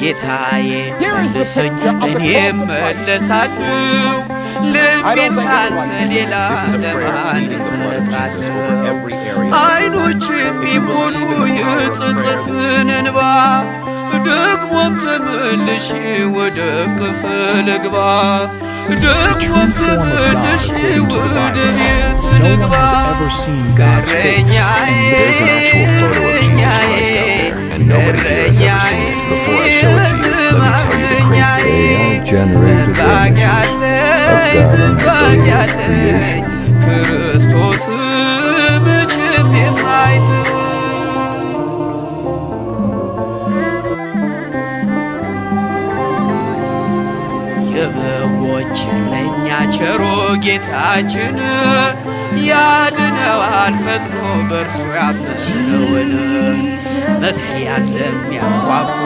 ጌታዬ መልሰኝ እኔም መለሳለሁ ልቤን ካንተ ሌላ ለማን እሰጣለሁ አይኖች የሚሞሉ የጸጸትን እንባ ደግሞም ተመልሼ ወደ እቅፍ ልግባ ደግሞም ተመልሼ ወደ ቤት ልግባ እረኛዬ ጠባቂ አለኝ ክርስቶስ መቼም የማይተው የበጎች እረኛ ቸሮ ጌታችን ያድነዋል ፈጥኖ በእርሱ ያመነውን መስኪያን ለሚያንኳኳ